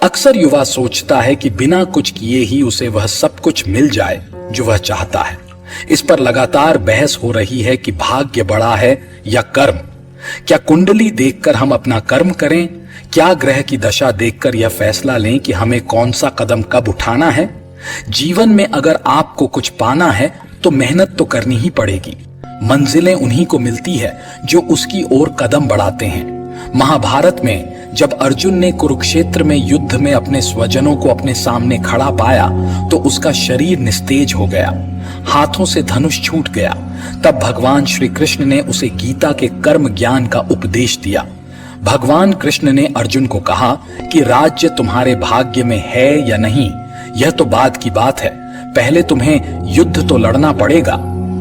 अक्सर युवा सोचता है कि बिना कुछ किए ही उसे वह सब कुछ मिल जाए जो वह चाहता है। इस पर लगातार बहस हो रही है कि भाग्य बड़ा है या कर्म। क्या कुंडली देखकर हम अपना कर्म करें? क्या ग्रह की दशा देखकर यह फैसला लें कि हमें कौन सा कदम कब उठाना है? जीवन में अगर आपको कुछ पाना है तो मेहनत तो करनी ही पड़ेगी। मंजिलें उन्हीं को मिलती है जो उसकी ओर कदम बढ़ाते हैं। महाभारत में जब अर्जुन ने कुरुक्षेत्र में युद्ध में अपने स्वजनों को अपने सामने खड़ा पाया तो उसका शरीर निस्तेज हो गया, हाथों से धनुष छूट गया। तब भगवान श्री कृष्ण ने उसे गीता के कर्म ज्ञान का उपदेश दिया। भगवान कृष्ण ने अर्जुन को कहा कि राज्य तुम्हारे भाग्य में है या नहीं, यह तो बाद की बात है। पहले तुम्हें युद्ध तो लड़ना पड़ेगा,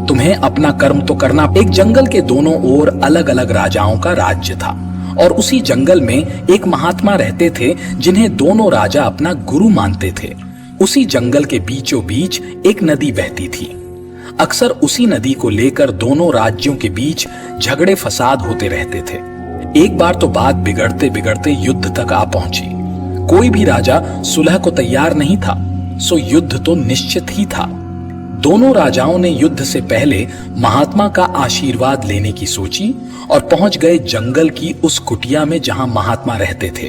तुम्हें अपना कर्म तो करना। एक जंगल के दोनों ओर अलग अलग राजाओं का राज्य था और उसी जंगल में एक महात्मा रहते थे जिन्हें दोनों राजा अपना गुरु मानते थे। उसी जंगल के बीचों बीच एक नदी बहती थी। अक्सर उसी नदी को लेकर दोनों राज्यों के बीच झगड़े फसाद होते रहते थे। एक बार तो बात बिगड़ते बिगड़ते युद्ध तक आ पहुंची। कोई भी राजा सुलह को तैयार नहीं था, सो युद्ध तो निश्चित ही था। दोनों राजाओं ने युद्ध से पहले महात्मा का आशीर्वाद लेने की सोची और पहुंच गए जंगल की उस कुटिया में जहां महात्मा रहते थे।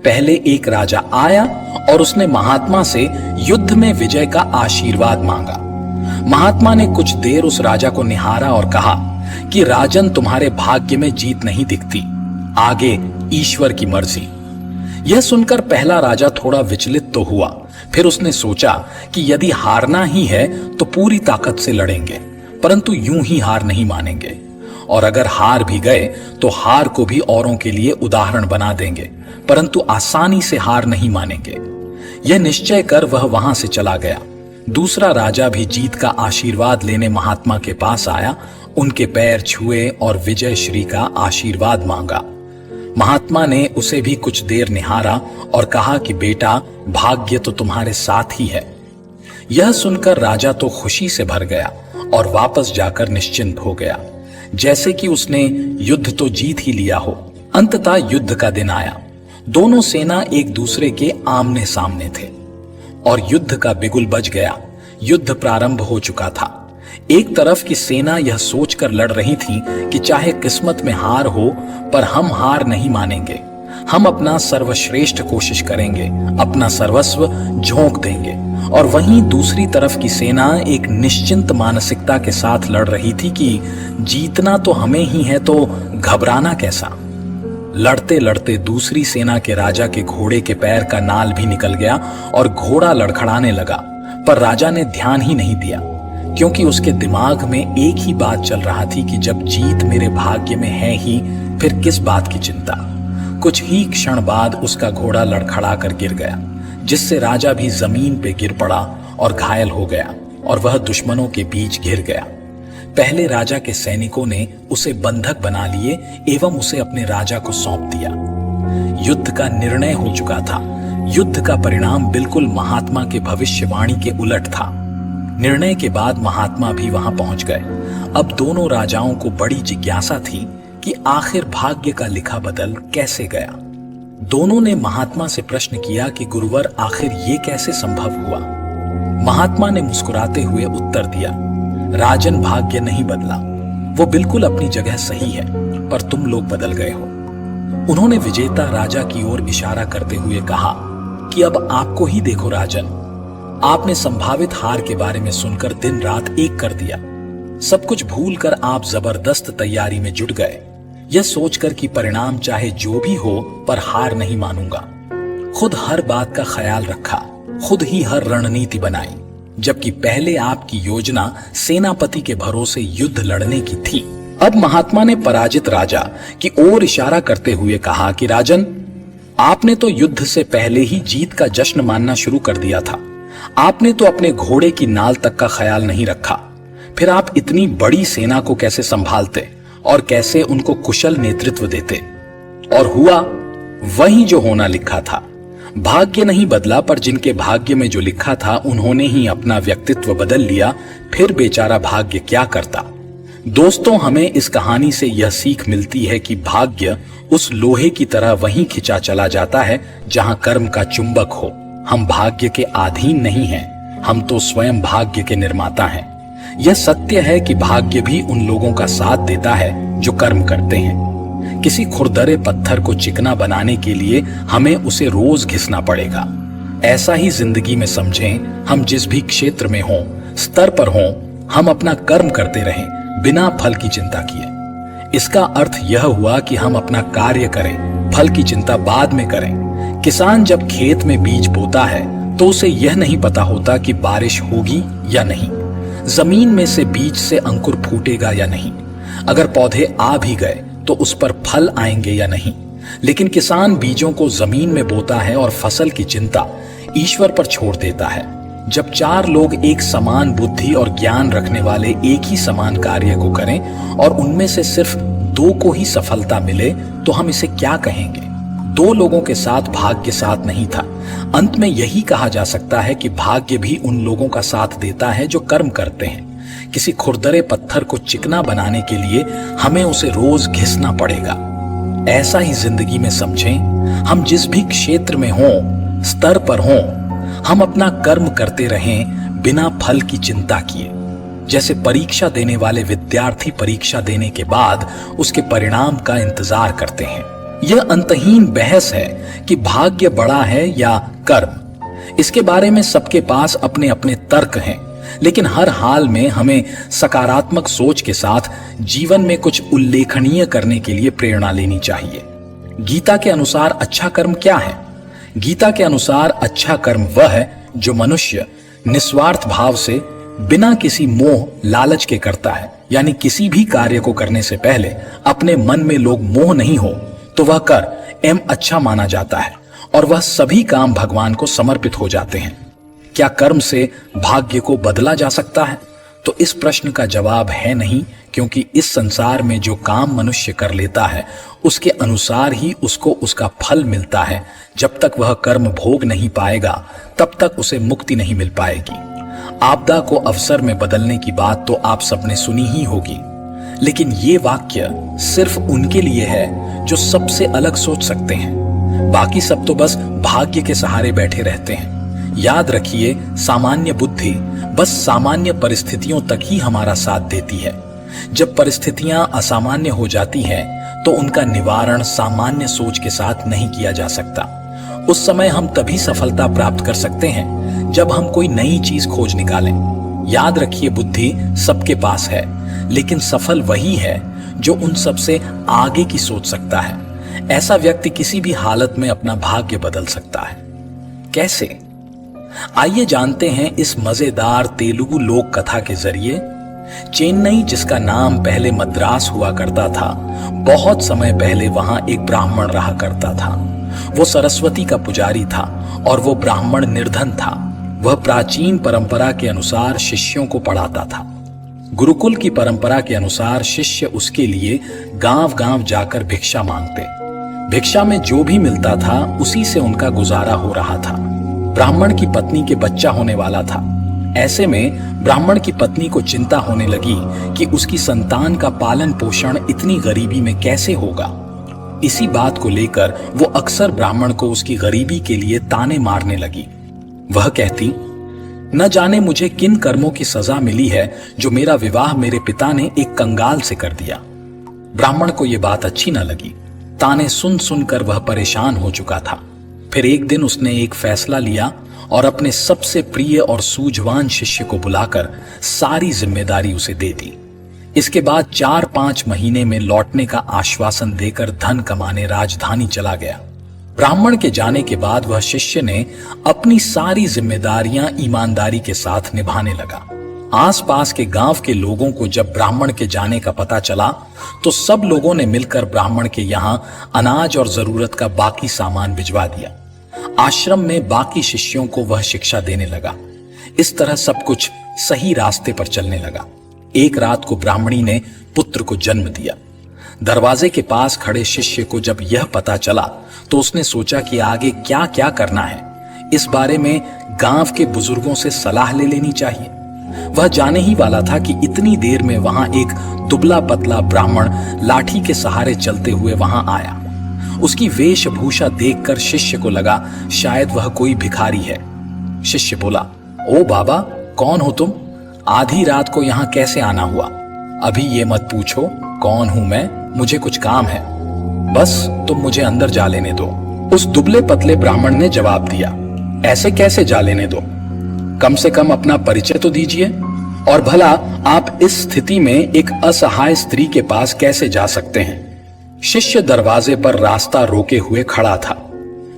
पहले एक राजा आया और उसने महात्मा से युद्ध में विजय का आशीर्वाद मांगा। महात्मा ने कुछ देर उस राजा को निहारा और कहा कि राजन, तुम्हारे भाग्य में जीत नहीं दिखती, आगे ईश्वर की मर्जी। यह सुनकर पहला राजा थोड़ा विचलित तो हुआ, फिर उसने सोचा कि यदि हारना ही है तो पूरी ताकत से लड़ेंगे, परंतु यूं ही हार नहीं मानेंगे, और अगर हार भी गए तो हार को भी औरों के लिए उदाहरण बना देंगे, परंतु आसानी से हार नहीं मानेंगे। यह निश्चय कर वह वहां से चला गया। दूसरा राजा भी जीत का आशीर्वाद लेने महात्मा के पास आया, उनके पैर छुए और विजय श्री का आशीर्वाद मांगा। महात्मा ने उसे भी कुछ देर निहारा और कहा कि बेटा, भाग्य तो तुम्हारे साथ ही है। यह सुनकर राजा तो खुशी से भर गया और वापस जाकर निश्चिंत हो गया, जैसे कि उसने युद्ध तो जीत ही लिया हो। अंततः युद्ध का दिन आया। दोनों सेना एक दूसरे के आमने सामने थे और युद्ध का बिगुल बज गया। युद्ध प्रारंभ हो चुका था। एक तरफ की सेना यह सोचकर लड़ रही थी कि चाहे किस्मत में हार हो, पर हम हार नहीं मानेंगे, हम अपना सर्वश्रेष्ठ कोशिश करेंगे, अपना सर्वस्व झोंक देंगे। और वहीं दूसरी तरफ की सेना एक निश्चिंत मानसिकता के साथ लड़ रही थी कि जीतना तो हमें ही है, तो घबराना कैसा। लड़ते लड़ते दूसरी सेना के राजा के घोड़े के पैर का नाल भी निकल गया और घोड़ा लड़खड़ाने लगा, पर राजा ने ध्यान ही नहीं दिया, क्योंकि उसके दिमाग में एक ही बात चल रहा थी कि जब जीत मेरे भाग्य में है ही, फिर किस बात की चिंता। कुछ ही क्षण बाद उसका घोड़ा लड़खड़ा कर गिर गया, जिससे राजा भी जमीन पे गिर पड़ा और घायल हो गया और वह दुश्मनों के बीच घिर गया। पहले राजा के सैनिकों ने उसे बंधक बना लिए एवं उसे अपने राजा को सौंप दिया। युद्ध का निर्णय हो चुका था। युद्ध का परिणाम बिल्कुल महात्मा के भविष्यवाणी के उलट था। निर्णय के बाद महात्मा भी वहां पहुंच गए। अब दोनों राजाओं को बड़ी जिज्ञासा थी कि आखिर भाग्य का लिखा बदल कैसे गया। दोनों ने महात्मा से प्रश्न किया कि गुरुवर, आखिर ये कैसे संभव हुआ। महात्मा ने मुस्कुराते हुए उत्तर दिया, राजन, भाग्य नहीं बदला, वो बिल्कुल अपनी जगह सही है, पर तुम लोग बदल गए हो। उन्होंने विजेता राजा की ओर इशारा करते हुए कहा कि अब आपको ही देखो राजन, आपने संभावित हार के बारे में सुनकर दिन रात एक कर दिया। सब कुछ भूलकर आप जबरदस्त तैयारी में जुट गए, यह सोचकर कि परिणाम चाहे जो भी हो, पर हार नहीं मानूंगा। खुद हर बात का ख्याल रखा, खुद ही हर रणनीति बनाई, जबकि पहले आपकी योजना सेनापति के भरोसे युद्ध लड़ने की थी। अब महात्मा ने पराजित राजा की ओर इशारा करते हुए कहा कि राजन, आपने तो युद्ध से पहले ही जीत का जश्न मानना शुरू कर दिया था। आपने तो अपने घोड़े की नाल तक का ख्याल नहीं रखा। फिर आप इतनी बड़ी सेना को कैसे संभालते और कैसे उनको कुशल नेतृत्व देते। और हुआ वही जो होना लिखा था। भाग्य नहीं बदला, पर जिनके भाग्य में जो लिखा था उन्होंने ही अपना व्यक्तित्व बदल लिया। फिर बेचारा भाग्य क्या करता। दोस्तों, हमें इस कहानी से यह सीख मिलती है कि भाग्य उस लोहे की तरह वहीं खिंचा चला जाता है जहां कर्म का चुंबक हो। हम भाग्य के अधीन नहीं हैं, हम तो स्वयं भाग्य के निर्माता हैं। यह सत्य है कि भाग्य भी उन लोगों का साथ देता है जो कर्म करते हैं। किसी खुरदरे पत्थर को चिकना बनाने के लिए हमें उसे रोज घिसना पड़ेगा। ऐसा ही जिंदगी में समझें, हम जिस भी क्षेत्र में हों, स्तर पर हों, हम अपना कर्म करते रहें बिना फल की चिंता किए। इसका अर्थ यह हुआ कि हम अपना कार्य करें, फल की चिंता बाद में करें। किसान जब खेत में बीज बोता है तो उसे यह नहीं पता होता कि बारिश होगी या नहीं, जमीन में से बीज से अंकुर फूटेगा या नहीं, अगर पौधे आ भी गए तो उस पर फल आएंगे या नहीं। लेकिन किसान बीजों को जमीन में बोता है और फसल की चिंता ईश्वर पर छोड़ देता है। जब चार लोग एक समान बुद्धि और ज्ञान रखने वाले एक ही समान कार्य को करें और उनमें से सिर्फ दो को ही सफलता मिले तो हम इसे क्या कहेंगे? दो लोगों के साथ भाग्य साथ नहीं था। अंत में यही कहा जा सकता है कि भाग्य भी उन लोगों का साथ देता है जो कर्म करते हैं। किसी खुरदरे पत्थर को चिकना बनाने के लिए हमें उसे रोज घिसना पड़ेगा। ऐसा ही जिंदगी में समझें, हम जिस भी क्षेत्र में हों, स्तर पर हों, हम अपना कर्म करते रहें बिना फल की चिंता किए। जैसे परीक्षा देने वाले विद्यार्थी परीक्षा देने के बाद उसके परिणाम का इंतजार करते हैं। यह अंतहीन बहस है कि भाग्य बड़ा है या कर्म। इसके बारे में सबके पास अपने अपने तर्क हैं, लेकिन हर हाल में हमें सकारात्मक सोच के साथ जीवन में कुछ उल्लेखनीय करने के लिए प्रेरणा लेनी चाहिए। गीता के अनुसार अच्छा कर्म क्या है? गीता के अनुसार अच्छा कर्म वह है जो मनुष्य निस्वार्थ भाव से बिना किसी मोह लालच के करता है। यानी किसी भी कार्य को करने से पहले अपने मन में लोग मोह नहीं हो तो वह कर अच्छा माना जाता है और वह सभी काम भगवान को समर्पित हो जाते हैं। क्या कर्म से भाग्य को बदला जा सकता है? तो इस प्रश्न का जवाब है नहीं, क्योंकि इस संसार में जो काम मनुष्य कर लेता है उसके अनुसार ही उसको उसका फल मिलता है। जब तक वह कर्म भोग नहीं पाएगा तब तक उसे मुक्ति नहीं मिल पाएगी। आपदा को अवसर में बदलने की बात तो आप सबने सुनी ही होगी, लेकिन ये वाक्य सिर्फ उनके लिए है जो सबसे अलग सोच सकते हैं। बाकी सब तो बस भाग्य के सहारे बैठे रहते हैं। याद रखिए, सामान्य बुद्धि बस सामान्य परिस्थितियों तक ही हमारा साथ देती है। जब परिस्थितियां असामान्य हो जाती हैं तो उनका निवारण सामान्य सोच के साथ नहीं किया जा सकता। उस समय हम तभी सफलता प्राप्त कर सकते हैं जब हम कोई नई चीज खोज निकालें। याद रखिए, बुद्धि सबके पास है, लेकिन सफल वही है जो उन सबसे आगे की सोच सकता है। ऐसा व्यक्ति किसी भी हालत में अपना भाग्य बदल सकता है। कैसे? आइए जानते हैं इस मजेदार तेलुगु लोक कथा के जरिए। चेन्नई, जिसका नाम पहले मद्रास हुआ करता था, बहुत समय पहले वहां एक ब्राह्मण रहा करता था। वो सरस्वती का पुजारी था और वो ब्राह्मण निर्धन था। वह प्राचीन परंपरा के अनुसार शिष्यों को पढ़ाता था। गुरुकुल की परंपरा के अनुसार शिष्य उसके लिए गांव-गांव जाकर भिक्षा मांगते। भिक्षा में जो भी मिलता था उसी से उनका गुजारा हो रहा था। ब्राह्मण की पत्नी के बच्चा होने वाला था। ऐसे में ब्राह्मण की पत्नी को चिंता होने लगी कि उसकी संतान का पालन पोषण इतनी गरीबी में कैसे होगा। इसी बात को लेकर वो अक्सर ब्राह्मण को उसकी गरीबी के लिए ताने मारने लगी। वह कहती, न जाने मुझे किन कर्मों की सजा मिली है जो मेरा विवाह मेरे पिता ने एक कंगाल से कर दिया। ब्राह्मण को यह बात अच्छी न लगी। ताने सुन सुनकर वह परेशान हो चुका था। फिर एक दिन उसने एक फैसला लिया और अपने सबसे प्रिय और सूझवान शिष्य को बुलाकर सारी जिम्मेदारी उसे दे दी। इसके बाद 4-5 महीने में लौटने का आश्वासन देकर धन कमाने राजधानी चला गया। ब्राह्मण के जाने के बाद वह शिष्य ने अपनी सारी जिम्मेदारियां ईमानदारी के साथ निभाने लगा। आसपास के गांव के लोगों को जब ब्राह्मण के जाने का पता चला तो सब लोगों ने मिलकर ब्राह्मण के यहां अनाज और जरूरत का बाकी सामान भिजवा दिया। आश्रम में बाकी शिष्यों को वह शिक्षा देने लगा। इस तरह सब कुछ सही रास्ते पर चलने लगा। एक रात को ब्राह्मणी ने पुत्र को जन्म दिया। दरवाजे के पास खड़े शिष्य को जब यह पता चला तो उसने सोचा कि आगे क्या क्या करना है। इस बारे में गांव के बुजुर्गों से सलाह ले लेनी चाहिए। वह जाने ही वाला था कि इतनी देर में वहां एक दुबला पतला ब्राह्मण लाठी के सहारे चलते हुए वहां आया। उसकी वेशभूषा देखकर शिष्य को लगा शायद वह कोई भिखारी है। शिष्य बोला, ओ बाबा, कौन हो तुम? आधी रात को यहाँ कैसे आना हुआ? अभी ये मत पूछो कौन हूं मैं, मुझे कुछ काम है, बस तुम मुझे अंदर जा लेने दो। उस दुबले पतले ब्राह्मण ने जवाब दिया, ऐसे कैसे जा लेने दो? कम से कम अपना परिचय तो दीजिए। और भला आप इस स्थिति में एक असहाय स्त्री के पास कैसे जा सकते हैं? शिष्य दरवाजे पर रास्ता रोके हुए खड़ा था।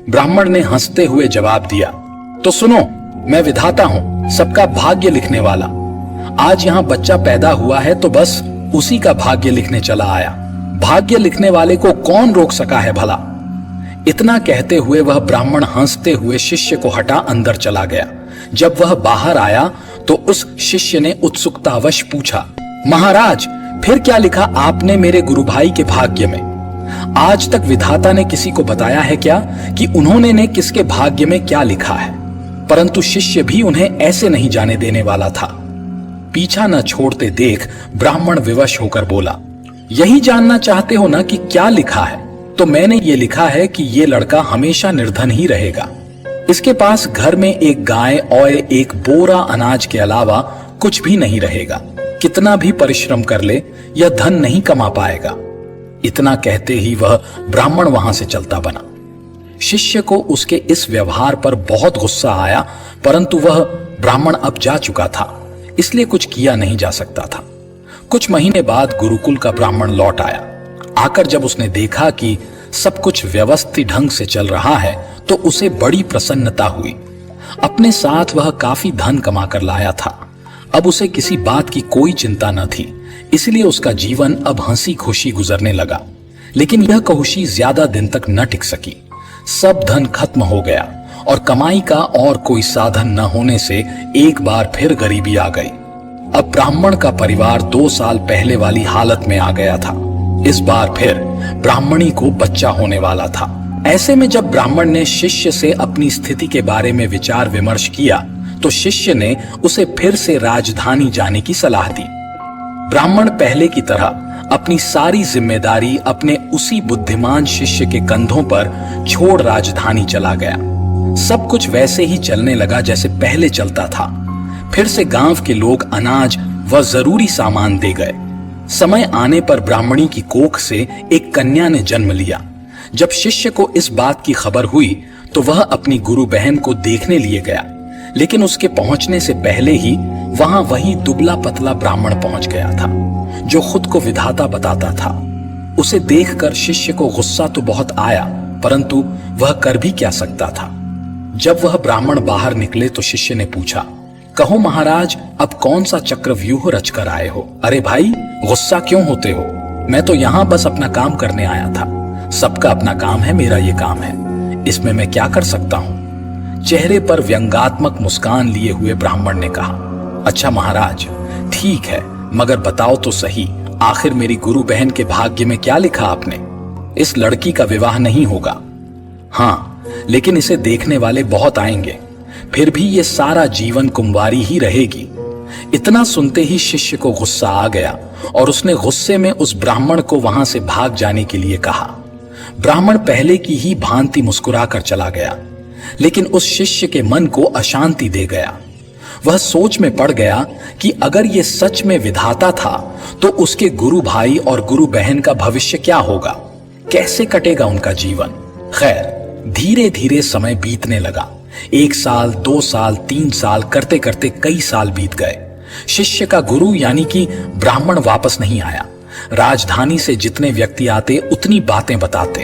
ब्राह्मण ने हंसते हुए जवाब दिया, तो सुनो, मैं विधाता हूं, सबका भाग्य लिखने वाला। आज यहां बच्चा पैदा हुआ है तो बस उसी का भाग्य लिखने चला आया। भाग्य लिखने वाले को कौन रोक सका है भला? इतना कहते हुए वह ब्राह्मण हंसते हुए शिष्य को हटा अंदर चला गया। जब वह बाहर आया तो उस शिष्य ने उत्सुकतावश पूछा, महाराज, फिर क्या लिखा आपने मेरे गुरु भाई के भाग्य में? आज तक विधाता ने किसी को बताया है क्या कि उन्होंने ने किसके भाग्य में क्या लिखा है? परंतु शिष्य भी उन्हें ऐसे नहीं जाने देने वाला था। पीछा न छोड़ते देख ब्राह्मण विवश होकर बोला, यही जानना चाहते हो ना कि क्या लिखा है? तो मैंने ये लिखा है कि ये लड़का हमेशा निर्धन ही रहेगा। इसके पास घर में एक गाय और एक बोरा अनाज के अलावा कुछ भी नहीं रहेगा। कितना भी परिश्रम कर ले, यह धन नहीं कमा पाएगा। इतना कहते ही वह ब्राह्मण वहां से चलता बना। शिष्य को उसके इस व्यवहार पर बहुत गुस्सा आया, परंतु वह ब्राह्मण अब जा चुका था, इसलिए कुछ किया नहीं जा सकता था। कुछ महीने बाद गुरुकुल का ब्राह्मण लौट आया। आकर जब उसने देखा कि सब कुछ व्यवस्थित ढंग से चल रहा है तो उसे बड़ी प्रसन्नता हुई। अपने साथ वह काफी धन कमा कर लाया था। अब उसे किसी बात की कोई चिंता न थी, इसलिए उसका जीवन अब हंसी खुशी गुजरने लगा। लेकिन यह खुशी ज्यादा दिन तक न टिक सकी। सब धन खत्म हो गया और कमाई का और कोई साधन न होने से एक बार फिर गरीबी आ गई। अब ब्राह्मण का परिवार 2 साल पहले वाली हालत में आ गया था। इस बार फिर ब्राह्मणी को बच्चा होने वाला था। ऐसे में जब ब्राह्मण ने शिष्य से अपनी स्थिति के बारे में विचार विमर्श किया तो शिष्य ने उसे फिर से राजधानी जाने की सलाह दी। ब्राह्मण पहले की तरह अपनी सारी जिम्मेदारी अपने उसी बुद्धिमान शिष्य के कंधों पर छोड़ राजधानी चला गया। सब कुछ वैसे ही चलने लगा जैसे पहले चलता था। फिर से गांव के लोग अनाज व जरूरी सामान दे गए। समय आने पर ब्राह्मणी की कोख से एक कन्या ने जन्म लिया। जब शिष्य को इस बात की खबर हुई तो वह अपनी गुरु बहन को देखने लिए गया, लेकिन उसके पहुंचने से पहले ही वहां वही दुबला पतला ब्राह्मण पहुंच गया था जो खुद को विधाता बताता था। उसे देखकर शिष्य को गुस्सा तो बहुत आया, परंतु वह कर भी क्या सकता था। जब वह ब्राह्मण बाहर निकले तो शिष्य ने पूछा, कहो महाराज, अब कौन सा चक्रव्यूह रचकर आए हो? अरे भाई, गुस्सा क्यों होते हो? मैं तो यहाँ बस अपना काम करने आया था। सबका अपना काम है, मेरा ये काम है, इसमें मैं क्या कर सकता हूँ? चेहरे पर व्यंगात्मक मुस्कान लिए हुए ब्राह्मण ने कहा, अच्छा महाराज, ठीक है, मगर बताओ तो सही, आखिर मेरी गुरु बहन के भाग्य में क्या लिखा आपने? इस लड़की का विवाह नहीं होगा। हाँ, लेकिन इसे देखने वाले बहुत आएंगे, फिर भी ये सारा जीवन कुंवारी ही रहेगी। इतना सुनते ही शिष्य को गुस्सा आ गया और उसने गुस्से में उस ब्राह्मण को वहां से भाग जाने के लिए कहा। ब्राह्मण पहले की ही भांति मुस्कुराकर चला गया, लेकिन उस शिष्य के मन को अशांति दे गया। वह सोच में पड़ गया कि अगर ये सच में विधाता था तो उसके गुरु भाई और गुरु बहन का भविष्य क्या होगा, कैसे कटेगा उनका जीवन। खैर, धीरे धीरे समय बीतने लगा। 1 साल, 2 साल, 3 साल करते करते कई साल बीत गए। शिष्य का गुरु यानी कि ब्राह्मण वापस नहीं आया। राजधानी से जितने व्यक्ति आते उतनी बातें बताते।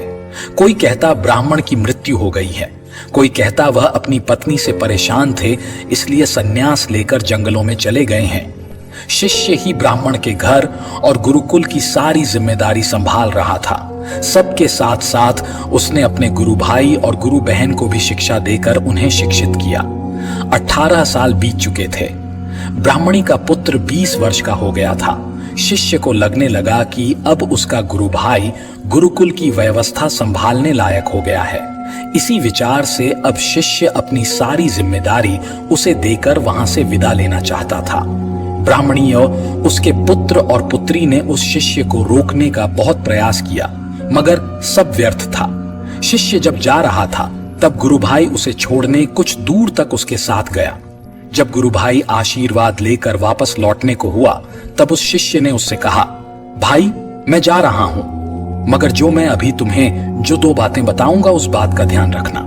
कोई कहता ब्राह्मण की मृत्यु हो गई है, कोई कहता वह अपनी पत्नी से परेशान थे इसलिए सन्यास लेकर जंगलों में चले गए हैं। शिष्य ही ब्राह्मण के घर और गुरुकुल की सारी जिम्मेदारी संभाल रहा था। सबके साथ साथ उसने अपने गुरु भाई और गुरु बहन को भी शिक्षा देकर उन्हें शिक्षित किया। 18 साल बीत चुके थे। ब्राह्मणी का पुत्र 20 वर्ष का हो गया था। शिष्य को लगने लगा कि अब उसका गुरु भाई गुरुकुल की व्यवस्था संभालने लायक हो गया है। इसी विचार से अब शिष्य अपनी सारी जिम्मेदारी उसे देकर वहां से विदा लेना चाहता था। ब्राह्मणी और उसके पुत्र और पुत्री ने उस शिष्य को रोकने का बहुत प्रयास किया, मगर सब व्यर्थ था। शिष्य जब जा रहा था तब गुरु भाई उसे छोड़ने कुछ दूर तक उसके साथ गया। जब गुरु भाई आशीर्वाद लेकर वापस लौटने को हुआ तब उस शिष्य ने उससे कहा, भाई मैं जा रहा हूं, मगर जो मैं अभी तुम्हें जो 2 बातें बताऊंगा उस बात का ध्यान रखना।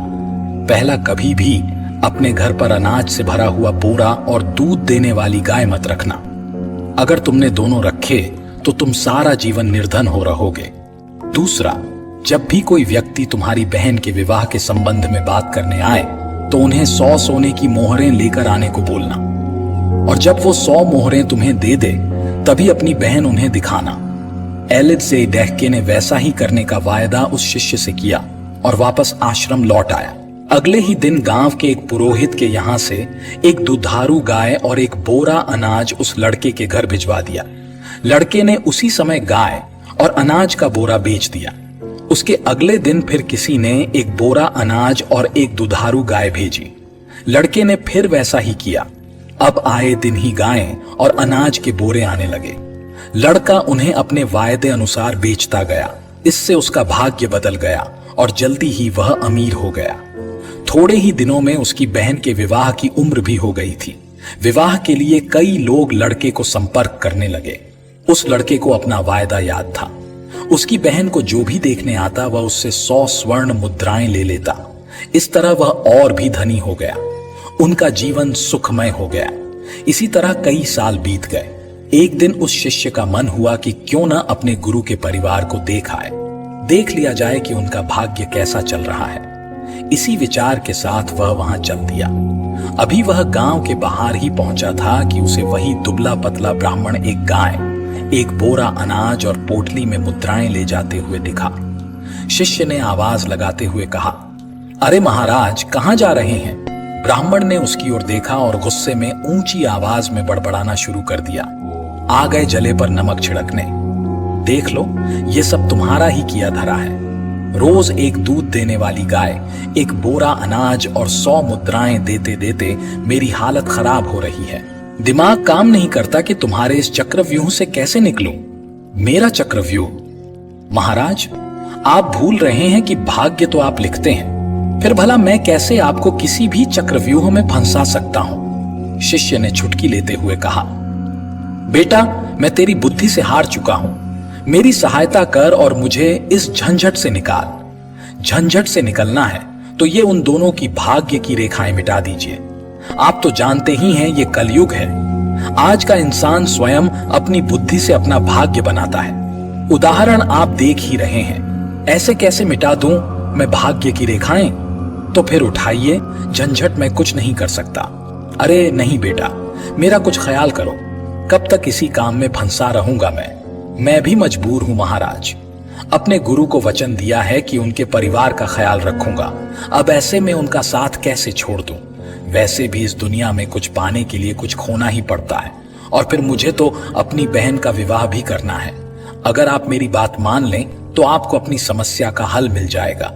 पहला, कभी भी अपने घर पर अनाज से भरा हुआ बोरा और दूध देने वाली गाय मत रखना। अगर तुमने दोनों रखे तो तुम सारा जीवन निर्धन हो रहोगे। दूसरा, जब भी कोई व्यक्ति तुम्हारी बहन के विवाह के संबंध में बात करने आए तो उन्हें 100 सोने की मोहरें लेकर आने को बोलना, और जब वो 100 मोहरें तुम्हें दे दे तभी अपनी बहन उन्हें दिखाना। एलिड से डहके ने वैसा ही करने का वायदा उस शिष्य से किया और वापस आश्रम लौट आया। अगले ही दिन गांव के एक पुरोहित के यहां से एक दुधारू गाय और एक बोरा अनाज उस लड़के के घर भिजवा दिया। लड़के ने उसी समय गाय और अनाज का बोरा बेच दिया। उसके अगले दिन फिर किसी ने एक बोरा अनाज और एक दुधारू गाय भेजी। लड़के ने फिर वैसा ही किया। अब आए दिन ही गायें और अनाज के बोरे आने लगे। लड़का उन्हें अपने वायदे अनुसार बेचता गया। इससे उसका भाग्य बदल गया और जल्दी ही वह अमीर हो गया। थोड़े ही दिनों में उसकी बहन के विवाह की उम्र भी हो गई थी। विवाह के लिए कई लोग लड़के को संपर्क करने लगे। उस लड़के को अपना वायदा याद था। उसकी बहन को जो भी देखने आता वह उससे 100 स्वर्ण मुद्राएं ले लेता। इस तरह वह और भी धनी हो गया। उनका जीवन सुखमय हो गया। इसी तरह कई साल बीत गए। एक दिन उस शिष्य का मन हुआ कि क्यों न अपने गुरु के परिवार को देख आए, देख लिया जाए कि उनका भाग्य कैसा चल रहा है। इसी विचार के साथ वह वहां चल दिया। अभी वह गांव के बाहर ही पहुंचा था कि उसे वही दुबला पतला ब्राह्मण एक गाय, एक बोरा अनाज और पोटली में मुद्राएं ले जाते हुए दिखा। शिष्य ने आवाज लगाते हुए कहा, अरे महाराज, कहां जा रहे हैं? ब्राह्मण ने उसकी ओर देखा और गुस्से में ऊंची आवाज में बड़बड़ाना शुरू कर दिया, आ गए जले पर नमक छिड़कने। देख लो, ये सब तुम्हारा ही किया धरा है। रोज एक दूध देने वाली गाय, एक बोरा अनाज और 100 मुद्राएं देते देते मेरी हालत खराब हो रही है। दिमाग काम नहीं करता कि तुम्हारे इस चक्रव्यूह से कैसे निकलूं। मेरा चक्रव्यूह? महाराज, आप भूल रहे हैं कि भाग्य तो आप लिखते हैं, फिर भला मैं कैसे आपको किसी भी चक्रव्यूह में फंसा सकता हूं? शिष्य ने छुटकी लेते हुए कहा, बेटा, मैं तेरी बुद्धि से हार चुका हूं। मेरी सहायता कर और मुझे इस झंझट से निकाल। झंझट से निकलना है तो ये उन दोनों की भाग्य की रेखाएं मिटा दीजिए। आप तो जानते ही हैं ये कलयुग है। आज का इंसान स्वयं अपनी बुद्धि से अपना भाग्य बनाता है। उदाहरण आप देख ही रहे हैं। ऐसे कैसे मिटा दूं मैं भाग्य की रेखाएं? तो फिर उठाइए, झंझट मैं कुछ नहीं कर सकता। अरे नहीं बेटा, मेरा कुछ ख्याल करो। कब तक इसी काम में फंसा रहूंगा मैं भी मजबूर हूं महाराज। अपने गुरु को वचन दिया है कि उनके परिवार का ख्याल रखूंगा। अब ऐसे में उनका साथ कैसे छोड़ दूं? वैसे भी इस दुनिया में कुछ पाने के लिए कुछ खोना ही पड़ता है, और फिर मुझे तो अपनी बहन का विवाह भी करना है। अगर आप मेरी बात मान लें तो आपको अपनी समस्या का हल मिल जाएगा।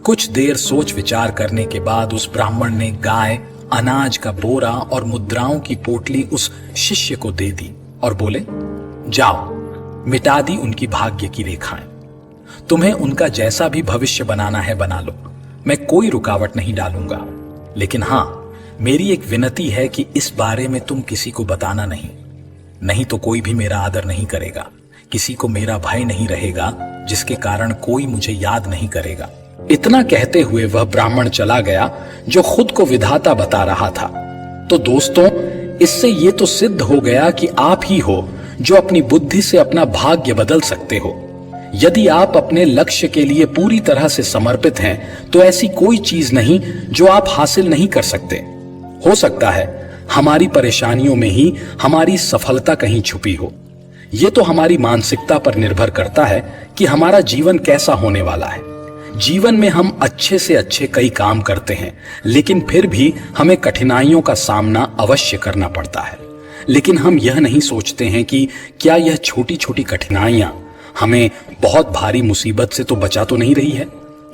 कुछ देर सोच विचार करने के बाद उस ब्राह्मण ने गाय, अनाज का बोरा और मुद्राओं की पोटली उस शिष्य को दे दी और बोले, जाओ, मिटा दी उनकी भाग्य की रेखाएं। तुम्हें उनका जैसा भी भविष्य बनाना है बना लो, मैं कोई रुकावट नहीं डालूंगा। लेकिन हां, मेरी एक विनती है कि इस बारे में तुम किसी को बताना नहीं तो कोई भी मेरा आदर नहीं करेगा, किसी को मेरा भय नहीं रहेगा, जिसके कारण कोई मुझे याद नहीं करेगा। इतना कहते हुए वह ब्राह्मण चला गया जो खुद को विधाता बता रहा था। तो दोस्तों, इससे ये तो सिद्ध हो गया कि आप ही हो जो अपनी बुद्धि से अपना भाग्य बदल सकते हो। यदि आप अपने लक्ष्य के लिए पूरी तरह से समर्पित हैं तो ऐसी कोई चीज नहीं जो आप हासिल नहीं कर सकते। हो सकता है हमारी परेशानियों में ही हमारी सफलता कहीं छुपी हो। यह तो हमारी मानसिकता पर निर्भर करता है कि हमारा जीवन कैसा होने वाला है। जीवन में हम अच्छे से अच्छे कई काम करते हैं, लेकिन फिर भी हमें कठिनाइयों का सामना अवश्य करना पड़ता है। लेकिन हम यह नहीं सोचते हैं कि क्या यह छोटी छोटी कठिनाइयां हमें बहुत भारी मुसीबत से तो बचा तो नहीं रही है।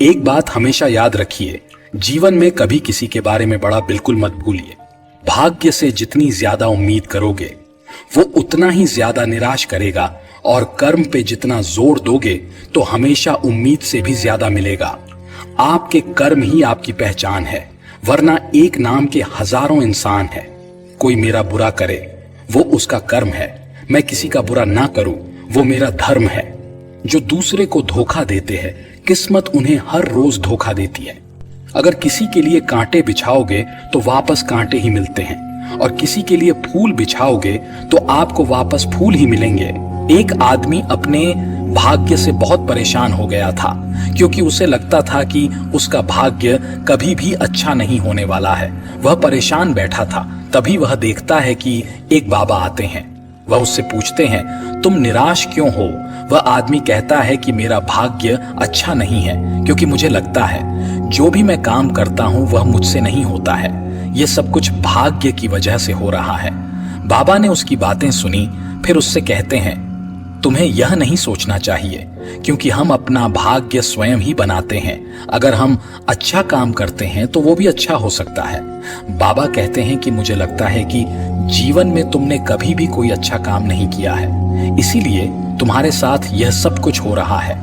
एक बात हमेशा याद रखिए, जीवन में कभी किसी के बारे में बड़ा बिल्कुल मत भूलिए। भाग्य से जितनी ज्यादा उम्मीद करोगे वो उतना ही ज्यादा निराश करेगा, और कर्म पे जितना जोर दोगे तो हमेशा उम्मीद से भी ज्यादा मिलेगा। आपके कर्म ही आपकी पहचान है, वरना एक नाम के हजारों इंसान हैं। कोई मेरा बुरा करे वो उसका कर्म है, मैं किसी का बुरा ना करूं वो मेरा धर्म है। जो दूसरे को धोखा देते हैं, किस्मत उन्हें हर रोज धोखा देती है। अगर किसी के लिए कांटे बिछाओगे तो वापस कांटे ही मिलते हैं, और किसी के लिए फूल बिछाओगे तो आपको वापस फूल ही मिलेंगे। एक आदमी अपने भाग्य से बहुत परेशान हो गया था, क्योंकि उसे लगता था कि उसका भाग्य कभी भी अच्छा नहीं होने वाला है। वह परेशान बैठा था, तभी वह देखता है कि एक बाबा आते हैं। वह उससे पूछते हैं, तुम निराश क्यों हो? वह आदमी कहता है कि मेरा भाग्य अच्छा नहीं है, क्योंकि मुझे लगता है जो भी मैं काम करता हूं वह मुझसे नहीं होता है। यह सब कुछ भाग्य की वजह से हो रहा है। बाबा ने उसकी बातें सुनी, फिर उससे कहते हैं, तुम्हें यह नहीं सोचना चाहिए, क्योंकि हम अपना भाग्य स्वयं ही बनाते हैं। अगर हम अच्छा काम करते हैं तो वो भी अच्छा हो सकता है। बाबा कहते हैं कि मुझे लगता है कि जीवन में तुमने कभी भी कोई अच्छा काम नहीं किया है, इसीलिए तुम्हारे साथ यह सब कुछ हो रहा है।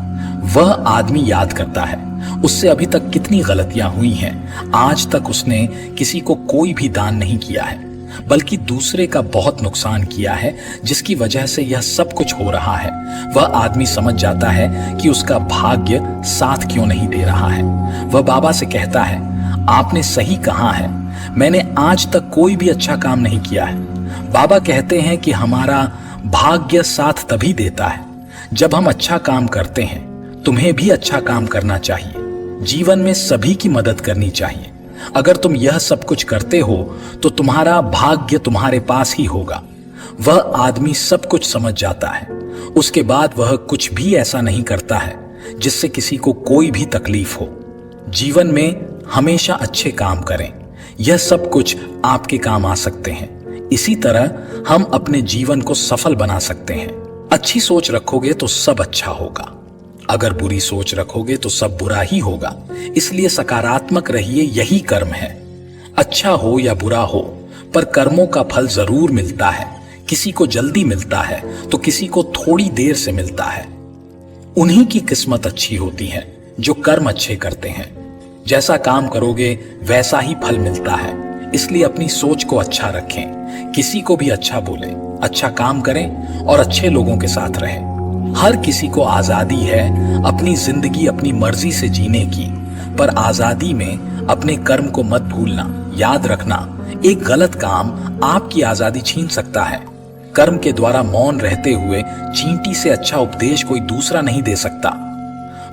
वह आदमी याद करता है उससे अभी तक कितनी गलतियां हुई हैं। आज तक उसने किसी को कोई भी दान नहीं किया है, बल्कि दूसरे का बहुत नुकसान किया है, जिसकी वजह से यह सब कुछ हो रहा है। वह आदमी समझ जाता है कि उसका भाग्य साथ क्यों नहीं दे रहा है। वह बाबा से कहता है, आपने सही कहा है, मैंने आज तक कोई भी अच्छा काम नहीं किया है। बाबा कहते हैं कि हमारा भाग्य साथ तभी देता है जब हम अच्छा काम करते हैं। तुम्हें भी अच्छा काम करना चाहिए, जीवन में सभी की मदद करनी चाहिए। अगर तुम यह सब कुछ करते हो तो तुम्हारा भाग्य तुम्हारे पास ही होगा। वह आदमी सब कुछ समझ जाता है। उसके बाद वह कुछ भी ऐसा नहीं करता है जिससे किसी को कोई भी तकलीफ हो। जीवन में हमेशा अच्छे काम करें, यह सब कुछ आपके काम आ सकते हैं। इसी तरह हम अपने जीवन को सफल बना सकते हैं। अच्छी सोच रखोगे तो सब अच्छा होगा, अगर बुरी सोच रखोगे तो सब बुरा ही होगा। इसलिए सकारात्मक रहिए, यही कर्म है। अच्छा हो या बुरा हो, पर कर्मों का फल जरूर मिलता है। किसी को जल्दी मिलता है तो किसी को थोड़ी देर से मिलता है। उन्हीं की किस्मत अच्छी होती है जो कर्म अच्छे करते हैं। जैसा काम करोगे वैसा ही फल मिलता है। इसलिए अपनी सोच को अच्छा रखें, किसी को भी अच्छा बोलें, अच्छा काम करें और अच्छे लोगों के साथ रहें। हर किसी को आजादी है अपनी जिंदगी अपनी मर्जी से जीने की, पर आजादी में अपने कर्म को मत भूलना। याद रखना, एक गलत काम आपकी आजादी छीन सकता है। कर्म के द्वारा मौन रहते हुए चींटी से अच्छा उपदेश कोई दूसरा नहीं दे सकता।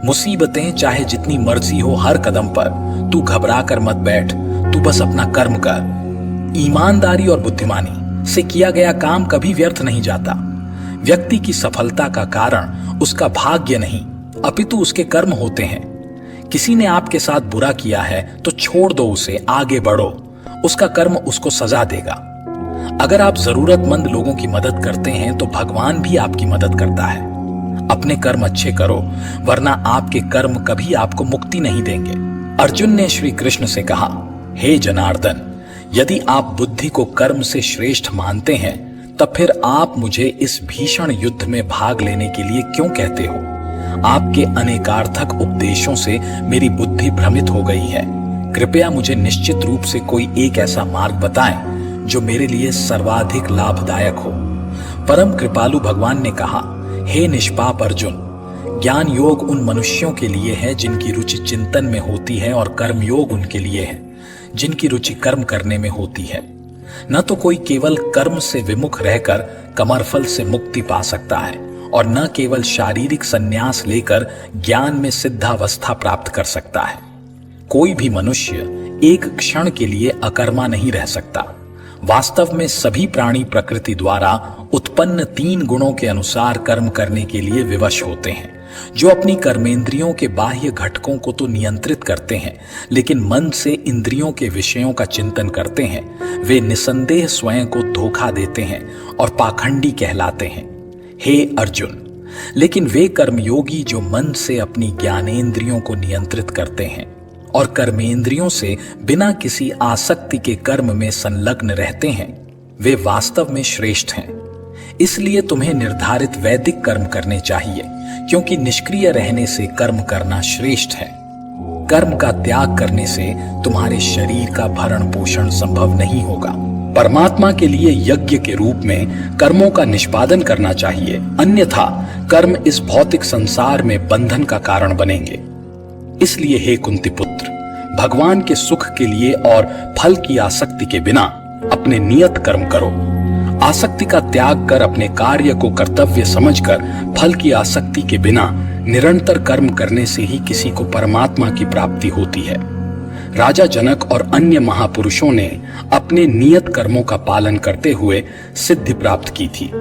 मुसीबतें चाहे जितनी मर्जी हो, हर कदम पर तू घबरा कर मत बैठ, तू बस अपना कर्म कर। ईमानदारी और बुद्धिमानी से किया गया काम कभी व्यर्थ नहीं जाता। व्यक्ति की सफलता का कारण उसका भाग्य नहीं, अपितु उसके कर्म होते हैं। किसी ने आपके साथ बुरा किया है तो छोड़ दो उसे, आगे बढ़ो, उसका कर्म उसको सजा देगा। अगर आप जरूरतमंद लोगों की मदद करते हैं तो भगवान भी आपकी मदद करता है। अपने कर्म अच्छे करो, वरना आपके कर्म कभी आपको मुक्ति नहीं देंगे। अर्जुन ने श्री कृष्ण से कहा, हे जनार्दन, यदि आप बुद्धि को कर्म से श्रेष्ठ मानते हैं तब फिर आप मुझे इस भीषण युद्ध में भाग लेने के लिए क्यों कहते हो? आपके अनेकार्थक उपदेशों से मेरी बुद्धि भ्रमित हो गई है। कृपया मुझे निश्चित रूप से कोई एक ऐसा मार्ग बताएं जो मेरे लिए सर्वाधिक लाभदायक हो। परम कृपालु भगवान ने कहा, हे निष्पाप अर्जुन, ज्ञान योग उन मनुष्यों के लिए है जिनकी रुचि चिंतन में होती है, और कर्म योग उनके लिए है जिनकी रुचि कर्म करने में होती है। न तो कोई केवल कर्म से विमुख रहकर कमरफल से मुक्ति पा सकता है, और न केवल शारीरिक संन्यास लेकर ज्ञान में सिद्धावस्था प्राप्त कर सकता है। कोई भी मनुष्य एक क्षण के लिए अकर्मा नहीं रह सकता। वास्तव में सभी प्राणी प्रकृति द्वारा उत्पन्न 3 गुणों के अनुसार कर्म करने के लिए विवश होते हैं, जो अपनी कर्मेंद्रियों के बाह्य घटकों को तो नियंत्रित करते हैं, लेकिन मन से इंद्रियों के विषयों का चिंतन करते हैं। वे निसंदेह स्वयं को धोखा देते हैं और पाखंडी कहलाते हैं। हे अर्जुन, लेकिन वे कर्मयोगी जो मन से अपनी ज्ञानेंद्रियों को नियंत्रित करते हैं और कर्मेंद्रियों से बिना किसी आसक्ति के कर्म में संलग्न रहते हैं, वे वास्तव में श्रेष्ठ हैं। इसलिए तुम्हें निर्धारित वैदिक कर्म करने चाहिए, क्योंकि निष्क्रिय रहने से कर्म करना श्रेष्ठ है। कर्म का त्याग करने से तुम्हारे शरीर का भरण पोषण संभव नहीं होगा। परमात्मा के लिए यज्ञ के रूप में कर्मों का निष्पादन करना चाहिए, अन्यथा कर्म इस भौतिक संसार में बंधन का कारण बनेंगे। इसलिए हे कुंती पुत्र, भगवान के सुख के लिए और फल की आसक्ति के बिना अपने नियत कर्म करो। आसक्ति का त्याग कर अपने कार्य को कर्तव्य समझकर फल की आसक्ति के बिना निरंतर कर्म करने से ही किसी को परमात्मा की प्राप्ति होती है। राजा जनक और अन्य महापुरुषों ने अपने नियत कर्मों का पालन करते हुए सिद्धि प्राप्त की थी।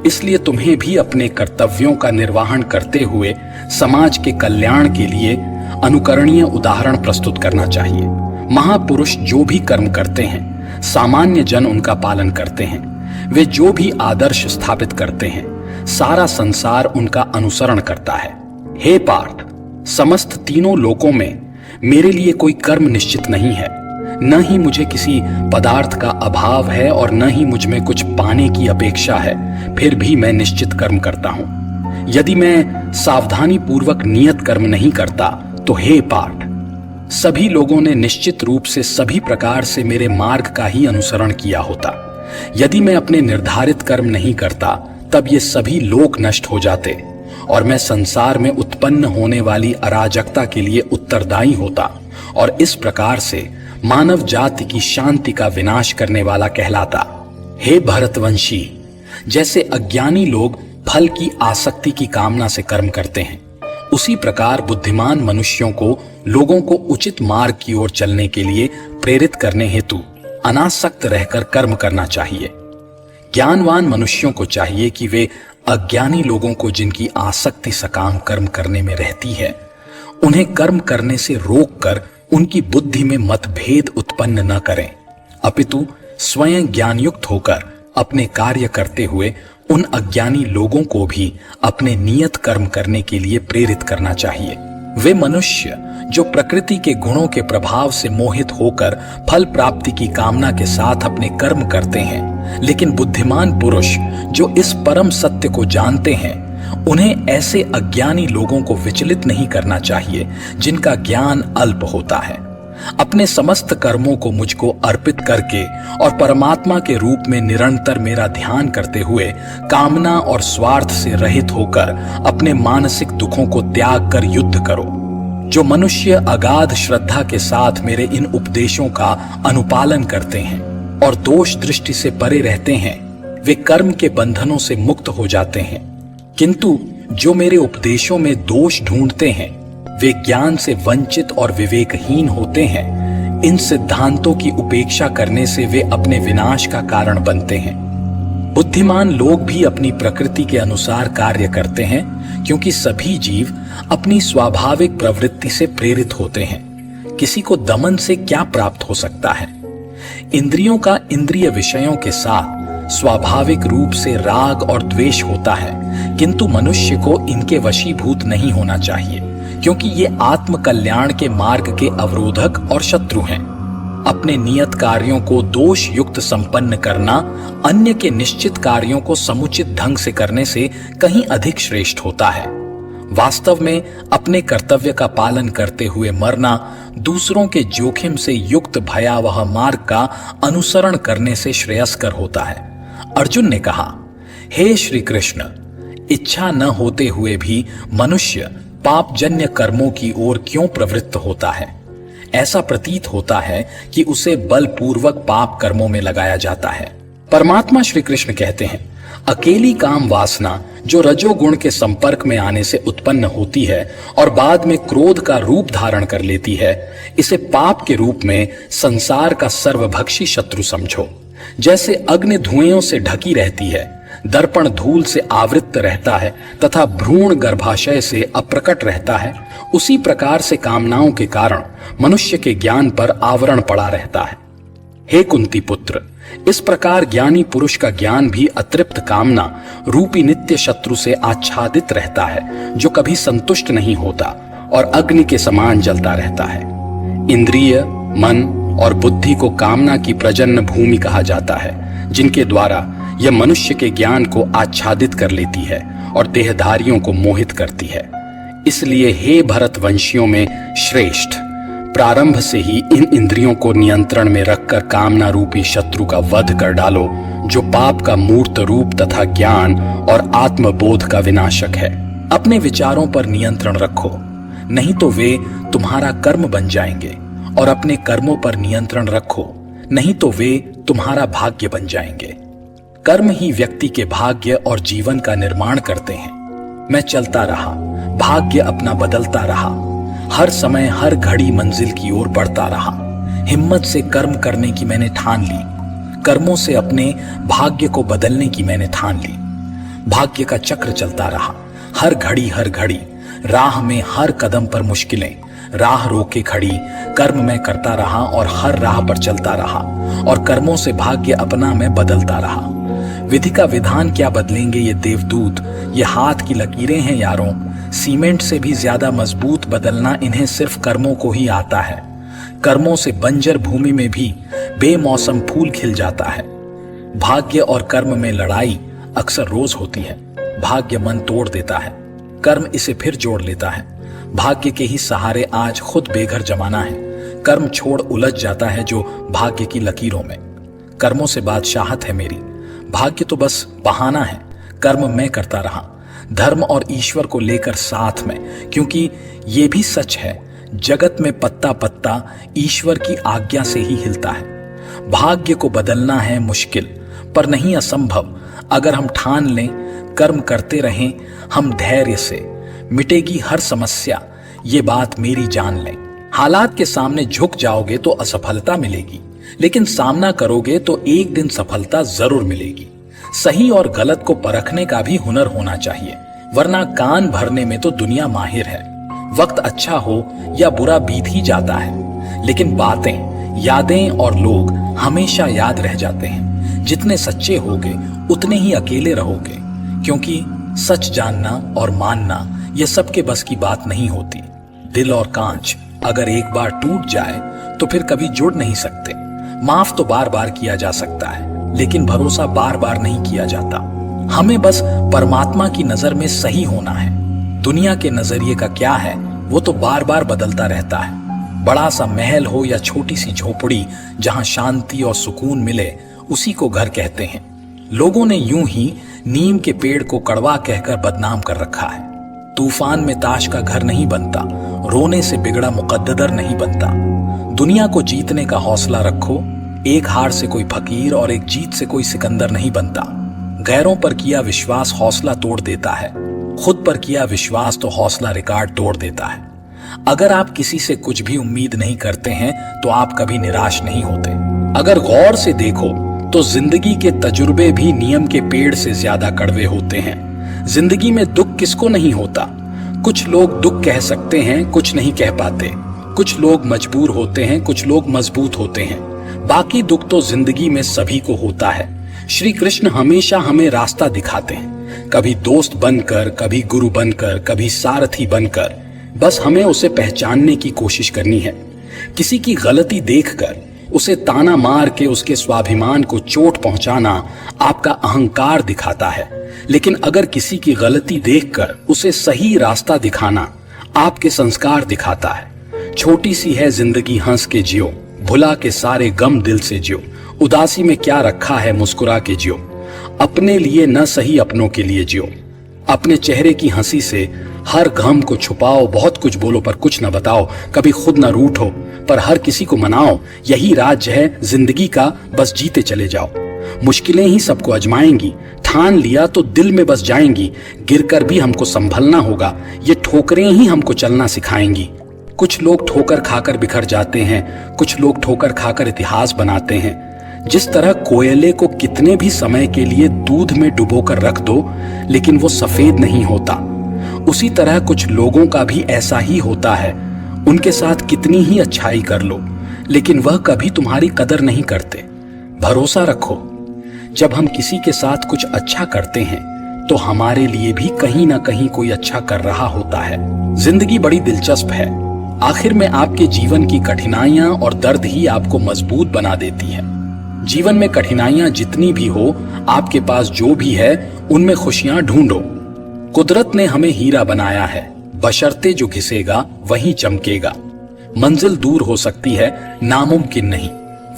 इसलिए तुम्हें भी अपने कर्तव्यों का निर्वहन करते हुए समाज के कल्याण के लिए अनुकरणीय उदाहरण प्रस्तुत करना चाहिए। महापुरुष जो भी कर्म करते हैं, सामान्य जन उनका पालन करते हैं। वे जो भी आदर्श स्थापित करते हैं, सारा संसार उनका अनुसरण करता है। हे पार्थ, समस्त तीनों लोकों में मेरे लिए कोई कर्म निश्चित नहीं है। न ही मुझे किसी पदार्थ का अभाव है और न ही मुझ में कुछ पाने की अपेक्षा है, फिर भी मैं निश्चित कर्म करता हूं। यदि मैं सावधानी पूर्वक नियत कर्म नहीं करता तो हे पार्थ, सभी लोगों ने निश्चित रूप से सभी प्रकार से मेरे मार्ग का ही अनुसरण किया होता। यदि मैं अपने निर्धारित कर्म नहीं करता तब ये सभी लोक नष्ट हो जाते और मैं संसार में उत्पन्न होने वाली अराजकता के लिए उत्तरदायी होता और इस प्रकार से मानव जाति की शांति का विनाश करने वाला कहलाता। हे भरतवंशी, जैसे अज्ञानी लोग फल की आसक्ति की कामना से कर्म करते हैं, उसी प्रकार बुद्धिमान मनुष्यों को लोगों को उचित मार्ग की ओर चलने के लिए प्रेरित करने हेतु अनासक्त रहकर कर्म करना चाहिए। ज्ञानवान मनुष्यों को चाहिए कि वे अज्ञानी लोगों को, जिनकी आसक्ति सकाम कर्म करने में रहती है, उन्हें कर्म करने से रोककर उनकी बुद्धि में मतभेद उत्पन्न न करें, अपितु स्वयं ज्ञानयुक्त होकर अपने कार्य करते हुए उन अज्ञानी लोगों को भी अपने नियत कर्म करने के लिए प्रेरित करना चाहिए। वे मनुष्य जो प्रकृति के गुणों के प्रभाव से मोहित होकर फल प्राप्ति की कामना के साथ अपने कर्म करते हैं, लेकिन बुद्धिमान पुरुष जो इस परम सत्य को जानते हैं, उन्हें ऐसे अज्ञानी लोगों को विचलित नहीं करना चाहिए जिनका ज्ञान अल्प होता है। अपने समस्त कर्मों को मुझको अर्पित करके और परमात्मा के रूप में निरंतर मेरा ध्यान करते हुए कामना और स्वार्थ से रहित होकर अपने मानसिक दुखों को त्याग कर युद्ध करो। जो मनुष्य अगाध श्रद्धा के साथ मेरे इन उपदेशों का अनुपालन करते हैं और दोष दृष्टि से परे रहते हैं, वे कर्म के बंधनों से मुक्त हो जाते हैं। किंतु जो मेरे उपदेशों में दोष ढूंढते हैं, वे ज्ञान से वंचित और विवेकहीन होते हैं। इन सिद्धांतों की उपेक्षा करने से वे अपने विनाश का कारण बनते हैं। बुद्धिमान लोग भी अपनी प्रकृति के अनुसार कार्य करते हैं, क्योंकि सभी जीव अपनी स्वाभाविक प्रवृत्ति से प्रेरित होते हैं। किसी को दमन से क्या प्राप्त हो सकता है? इंद्रियों का इंद्रिय विषयों के साथ स्वाभाविक रूप से राग और द्वेष होता है, किंतु मनुष्य को इनके वशीभूत नहीं होना चाहिए, क्योंकि ये आत्म कल्याण के मार्ग के अवरोधक और शत्रु हैं। अपने नियत कार्यों को दोष युक्त संपन्न करना अन्य के निश्चित कार्यों को समुचित ढंग से करने से कहीं अधिक श्रेष्ठ होता है। वास्तव में अपने कर्तव्य का पालन करते हुए मरना दूसरों के जोखिम से युक्त भयावह मार्ग का अनुसरण करने से श्रेयस्कर होता है। अर्जुन ने कहा, हे श्री कृष्ण, इच्छा न होते हुए भी मनुष्य पापजन्य कर्मों की ओर क्यों प्रवृत्त होता है? ऐसा प्रतीत होता है कि उसे बलपूर्वक पाप कर्मों में लगाया जाता है। परमात्मा श्री कृष्ण कहते हैं, अकेली काम वासना जो रजोगुण के संपर्क में आने से उत्पन्न होती है और बाद में क्रोध का रूप धारण कर लेती है, इसे पाप के रूप में संसार का सर्वभक्षी शत्रु समझो। जैसे अग्नि धुएं से ढकी रहती है, दर्पण धूल से आवृत रहता है तथा भ्रूण गर्भाशय से अप्रकट रहता है, उसी प्रकार से कामनाओं के कारण मनुष्य के ज्ञान पर आवरण पड़ा रहता है। हे कुंती पुत्र, इस प्रकार ज्ञानी पुरुष का ज्ञान भी अतृप्त कामना रूपी नित्य शत्रु से आच्छादित रहता है, जो कभी संतुष्ट नहीं होता और अग्नि के समान जलता रहता है। इंद्रिय, मन और बुद्धि को कामना की प्रजनन भूमि कहा जाता है, जिनके द्वारा यह मनुष्य के ज्ञान को आच्छादित कर लेती है और देहधारियों को मोहित करती है। इसलिए हे भरतवंशियों में श्रेष्ठ, प्रारंभ से ही इन इंद्रियों को नियंत्रण में रखकर कामना रूपी शत्रु का वध कर डालो, जो पाप का मूर्त रूप तथा ज्ञान और आत्मबोध का विनाशक है। अपने विचारों पर नियंत्रण रखो, नहीं तो वे तुम्हारा कर्म बन जाएंगे, और अपने कर्मों पर नियंत्रण रखो, नहीं तो वे तुम्हारा भाग्य बन जाएंगे। कर्म ही व्यक्ति के भाग्य और जीवन का निर्माण करते हैं। मैं चलता रहा, भाग्य अपना बदलता रहा, हर समय हर घड़ी मंजिल की ओर बढ़ता रहा। हिम्मत से कर्म करने की मैंने ठान ली, कर्मों से अपने भाग्य को बदलने की मैंने ठान ली। भाग्य का चक्र चलता रहा, हर घड़ी राह में हर कदम पर मुश्किलें, राह रोके खड़ी कर्म में करता रहा और हर राह पर चलता रहा, और कर्मों से भाग्य अपना मैं बदलता रहा। विधि का विधान क्या बदलेंगे ये देवदूत, ये हाथ की लकीरें हैं यारों। सीमेंट से भी ज्यादा मजबूत बदलना इन्हें सिर्फ कर्मों को ही आता है। कर्मों से बंजर भूमि में भी बेमौसम फूल खिल जाता है। भाग्य और कर्म में लड़ाई अक्सर रोज होती है। भाग्य मन तोड़ देता है, कर्म इसे फिर जोड़ लेता है। भाग्य के ही सहारे आज खुद बेघर जमाना है। कर्म छोड़ उलझ जाता है जो भाग्य की लकीरों में। कर्मों से बादशाहत है मेरी, भाग्य तो बस बहाना है। कर्म मैं करता रहा, धर्म और ईश्वर को लेकर साथ में, क्योंकि ये भी सच है, जगत में पत्ता पत्ता ईश्वर की आज्ञा से ही हिलता है। भाग्य को बदलना है मुश्किल, पर नहीं असंभव। अगर हम ठान लें, कर्म करते रहें हम धैर्य से, मिटेगी हर समस्या, ये बात मेरी जान लें। हालात के सामने झुक जाओगे तो असफलता मिलेगी, लेकिन सामना करोगे तो एक दिन सफलता जरूर मिलेगी। सही और गलत को परखने का भी हुनर होना चाहिए, वरना कान भरने में तो दुनिया माहिर है। वक्त अच्छा हो या बुरा बीत ही जाता है, लेकिन बातें, यादें और लोग हमेशा याद रह जाते हैं। जितने सच्चे होगे उतने ही अकेले रहोगे, क्योंकि सच जानना और मानना ये सबके बस की बात नहीं होती। दिल और कांच अगर एक बार टूट जाए तो फिर कभी जुड़ नहीं सकते। माफ तो बार बार किया जा सकता है, लेकिन भरोसा बार बार नहीं किया जाता। हमें बस परमात्मा की नजर में सही होना है। दुनिया के नजरिए का क्या है, वो तो बार बार बदलता रहता है। बड़ा सा महल हो या छोटी सी झोपड़ी, जहां शांति और सुकून मिले, उसी को घर कहते हैं। लोगों ने यूं ही नीम के पेड़ को कड़वा कहकर बदनाम कर रखा है। तूफान में ताश का घर नहीं बनता, रोने से बिगड़ा मुकद्दर नहीं बनता। दुनिया को जीतने का हौसला रखो। एक हार से कोई फकीर और एक जीत से कोई सिकंदर नहीं बनता। गैरों पर किया विश्वास हौसला तोड़ देता है, खुद पर किया विश्वास तो हौसला रिकॉर्ड तोड़ देता है। अगर आप किसी से कुछ भी उम्मीद नहीं करते हैं तो आप कभी निराश नहीं होते। अगर गौर से देखो तो जिंदगी के तजुर्बे भी नियम के पेड़ से ज्यादा कड़वे होते हैं। जिंदगी में दुख किसको नहीं होता। कुछ लोग दुख कह सकते हैं, कुछ नहीं कह पाते। कुछ लोग मजबूर होते हैं, कुछ लोग मजबूत होते हैं। बाकी दुख तो जिंदगी में सभी को होता है। श्री कृष्ण हमेशा हमें रास्ता दिखाते हैं, कभी दोस्त बनकर, कभी गुरु बनकर, कभी सारथी बनकर। बस हमें उसे पहचानने की कोशिश करनी है। किसी की गलती देखकर उसे ताना मार के उसके स्वाभिमान को चोट पहुंचाना आपका अहंकार दिखाता है, लेकिन अगर किसी की गलती देखकर उसे सही रास्ता दिखाना आपके संस्कार दिखाता है। छोटी सी है जिंदगी, हंस के जियो, भुला के सारे गम दिल से जियो। उदासी में क्या रखा है, मुस्कुरा के जियो। अपने लिए न सही अपनों के लिए जियो। अपने चेहरे की हंसी से हर गम को छुपाओ। बहुत कुछ बोलो पर कुछ न बताओ। कभी खुद न रूठो पर हर किसी को मनाओ। यही राज है जिंदगी का, बस जीते चले जाओ। मुश्किलें ही सबको अजमाएंगी, ठान लिया तो दिल में बस जाएंगी। गिरकर भी हमको संभलना होगा, ये ठोकरें ही हमको चलना सिखाएंगी। कुछ लोग ठोकर खाकर बिखर जाते हैं, कुछ लोग ठोकर खाकर इतिहास बनाते हैं। जिस तरह कोयले को कितने भी समय के लिए दूध में डुबोकर रख दो लेकिन वो सफेद नहीं होता, उसी तरह कुछ लोगों का भी ऐसा ही होता है। उनके साथ कितनी ही अच्छाई कर लो, लेकिन वह कभी तुम्हारी कदर नहीं करते। भरोसा रखो, जब हम किसी के साथ कुछ अच्छा करते हैं तो हमारे लिए भी कहीं ना कहीं कोई अच्छा कर रहा होता है। जिंदगी बड़ी दिलचस्प है। आखिर में आपके जीवन की कठिनाइयां और दर्द ही आपको मजबूत बना देती है। जीवन में कठिनाइयां जितनी भी हो, आपके पास जो भी है उनमें खुशियां ढूंढो। कुदरत ने हमें हीरा बनाया है, बशर्ते जो घिसेगा वही चमकेगा। मंजिल दूर हो सकती है, नामुमकिन नहीं।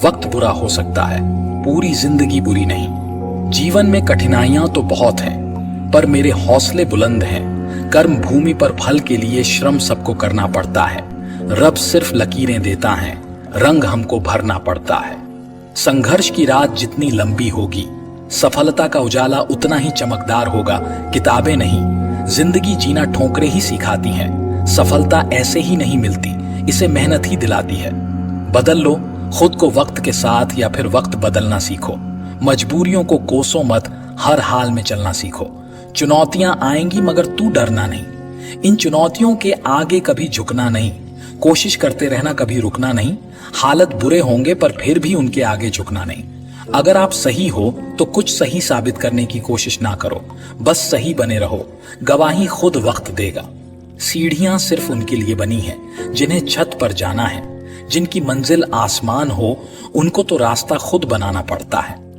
वक्त बुरा हो सकता है, पूरी जिंदगी बुरी नहीं। जीवन में कठिनाइयां तो बहुत हैं, पर मेरे हौसले बुलंद हैं। कर्म भूमि पर फल के लिए श्रम सबको करना पड़ता है। रब सिर्फ लकीरें देता है, रंग हमको भरना पड़ता है। संघर्ष की रात जितनी लंबी होगी, सफलता का उजाला उतना ही चमकदार होगा। किताबें नहीं, जिंदगी जीना ठोकरें ही सिखाती हैं। सफलता ऐसे ही नहीं मिलती, इसे मेहनत ही दिलाती है। बदल लो खुद को वक्त के साथ, या फिर वक्त बदलना सीखो। मजबूरियों को कोसो मत, हर हाल में चलना सीखो। चुनौतियां आएंगी मगर तू डरना नहीं। इन चुनौतियों के आगे कभी झुकना नहीं। कोशिश करते रहना, कभी रुकना नहीं। हालत बुरे होंगे पर फिर भी उनके आगे झुकना नहीं। अगर आप सही हो तो कुछ सही साबित करने की कोशिश ना करो, बस सही बने रहो। गवाही खुद वक्त देगा। सीढ़ियां सिर्फ उनके लिए बनी हैं जिन्हें छत पर जाना है। जिनकी मंजिल आसमान हो, उनको तो रास्ता खुद बनाना पड़ता है।